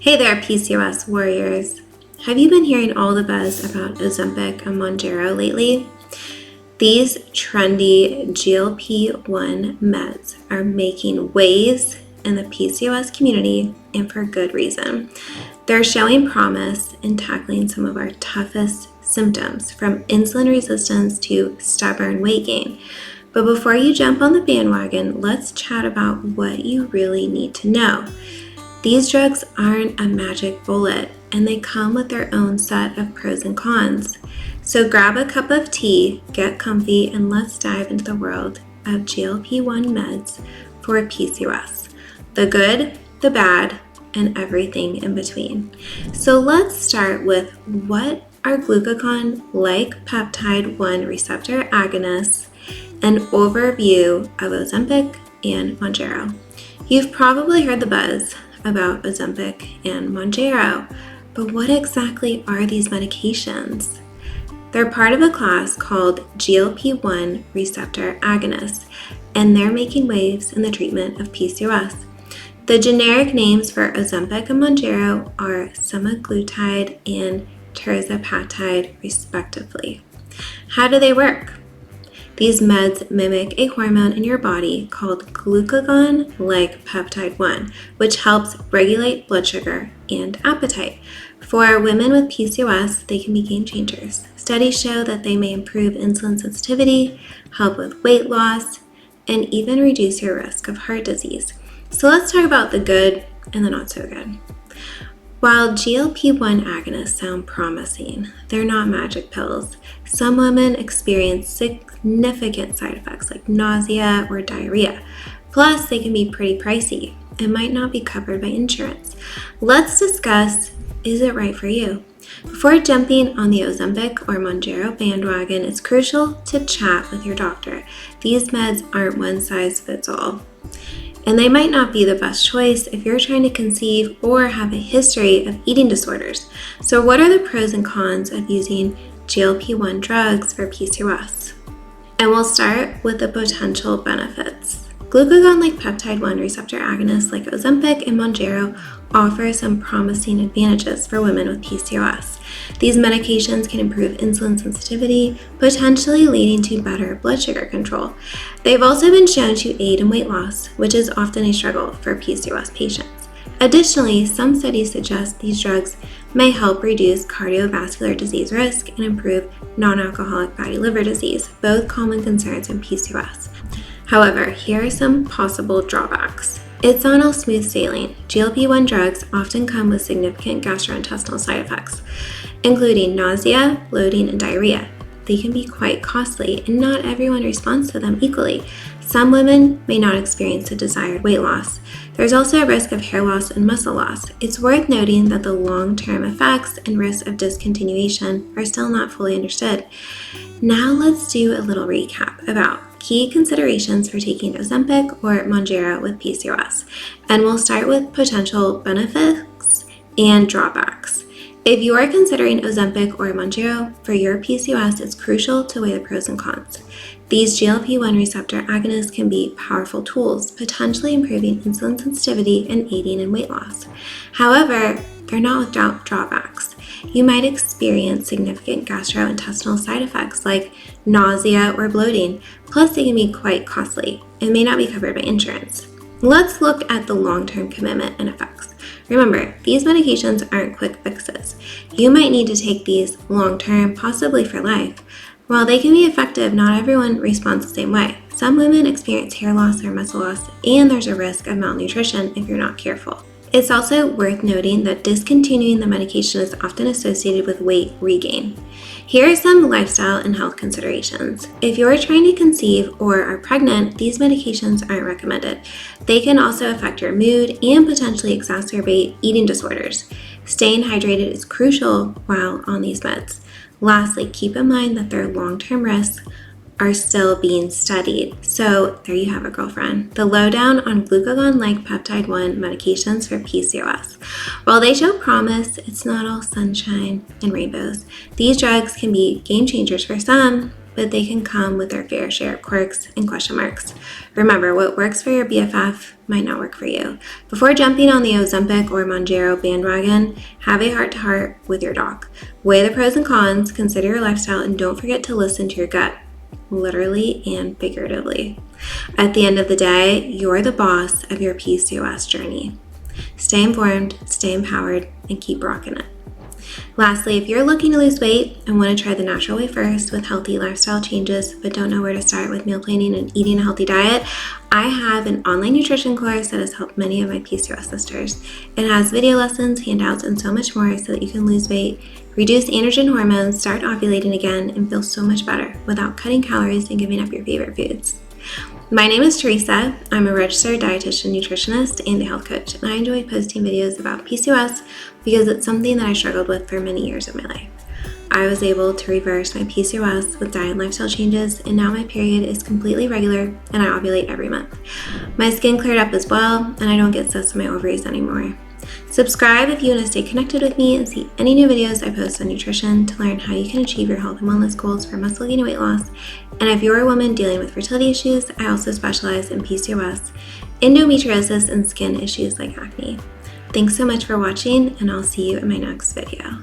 Hey there, PCOS warriors. Have you been hearing all the buzz about Ozempic and Mounjaro lately? These trendy GLP-1 meds are making waves in the PCOS community, and for good reason. They're showing promise in tackling some of our toughest symptoms, from insulin resistance to stubborn weight gain. But before you jump on the bandwagon, let's chat about what you really need to know. These drugs aren't a magic bullet, and they come with their own set of pros and cons. So grab a cup of tea, get comfy, and let's dive into the world of GLP-1 meds for PCOS. The good, the bad, and everything in between. So let's start with what are glucagon-like peptide 1 receptor agonists, an overview of Ozempic and Mounjaro. You've probably heard the buzz about Ozempic and Mounjaro, but what exactly are these medications? They're part of a class called GLP-1 receptor agonists, and they're making waves in the treatment of PCOS. The generic names for Ozempic and Mounjaro are semaglutide and tirzepatide, respectively. How do they work? These meds mimic a hormone in your body called glucagon-like peptide 1, which helps regulate blood sugar and appetite. For women with PCOS, they can be game changers. Studies show that they may improve insulin sensitivity, help with weight loss, and even reduce your risk of heart disease. So let's talk about the good and the not so good. While GLP-1 agonists sound promising, they're not magic pills. Some women experience significant side effects like nausea or diarrhea. Plus, they can be pretty pricey and might not be covered by insurance. Let's discuss, is it right for you? Before jumping on the Ozempic or Mounjaro bandwagon, it's crucial to chat with your doctor. These meds aren't one size fits all. And they might not be the best choice if you're trying to conceive or have a history of eating disorders. So what are the pros and cons of using GLP-1 drugs for PCOS? And we'll start with the potential benefits. Glucagon-like peptide 1 receptor agonists like Ozempic and Mounjaro offer some promising advantages for women with PCOS. These medications can improve insulin sensitivity, potentially leading to better blood sugar control. They've also been shown to aid in weight loss, which is often a struggle for PCOS patients. Additionally, some studies suggest these drugs may help reduce cardiovascular disease risk and improve non-alcoholic fatty liver disease, both common concerns in PCOS. However, here are some possible drawbacks. It's not all smooth sailing. GLP-1 drugs often come with significant gastrointestinal side effects, including nausea, bloating, and diarrhea. They can be quite costly, and not everyone responds to them equally. Some women may not experience the desired weight loss. There's also a risk of hair loss and muscle loss. It's worth noting that the long-term effects and risk of discontinuation are still not fully understood. Now let's do a little recap about key considerations for taking Ozempic or Mounjaro with PCOS. And we'll start with potential benefits and drawbacks. If you are considering Ozempic or Mounjaro for your PCOS, it's crucial to weigh the pros and cons. These GLP-1 receptor agonists can be powerful tools, potentially improving insulin sensitivity and aiding in weight loss. However, they're not without drawbacks. You might experience significant gastrointestinal side effects like nausea or bloating, plus they can be quite costly and may not be covered by insurance. Let's look at the long-term commitment and effects. Remember, these medications aren't quick fixes. You might need to take these long-term, possibly for life. While they can be effective, not everyone responds the same way. Some women experience hair loss or muscle loss, and there's a risk of malnutrition if you're not careful. It's also worth noting that discontinuing the medication is often associated with weight regain. Here are some lifestyle and health considerations. If you're trying to conceive or are pregnant, these medications aren't recommended. They can also affect your mood and potentially exacerbate eating disorders. Staying hydrated is crucial while on these meds. Lastly, keep in mind that their long-term risks are still being studied. So there you have it, girlfriend. The lowdown on glucagon-like peptide 1 medications for PCOS. While they show promise, it's not all sunshine and rainbows. These drugs can be game changers for some, but they can come with their fair share of quirks and question marks. Remember, what works for your BFF might not work for you. Before jumping on the Ozempic or Mounjaro bandwagon, have a heart-to-heart with your doc. Weigh the pros and cons, consider your lifestyle, and don't forget to listen to your gut, literally and figuratively. At the end of the day, you're the boss of your PCOS journey. Stay informed, stay empowered, and keep rocking it. Lastly, if you're looking to lose weight and want to try the natural way first with healthy lifestyle changes, but don't know where to start with meal planning and eating a healthy diet, I have an online nutrition course that has helped many of my PCOS sisters. It has video lessons, handouts, and so much more so that you can lose weight, reduce androgen hormones, start ovulating again, and feel so much better without cutting calories and giving up your favorite foods. My name is Teresa. I'm a registered dietitian, nutritionist, and a health coach, and I enjoy posting videos about PCOS because it's something that I struggled with for many years of my life. I was able to reverse my PCOS with diet and lifestyle changes, and now my period is completely regular and I ovulate every month. My skin cleared up as well, and I don't get cysts on my ovaries anymore. Subscribe if you want to stay connected with me and see any new videos I post on nutrition to learn how you can achieve your health and wellness goals for muscle gain and weight loss. And if you're a woman dealing with fertility issues, I also specialize in PCOS, endometriosis, and skin issues like acne. Thanks so much for watching, and I'll see you in my next video.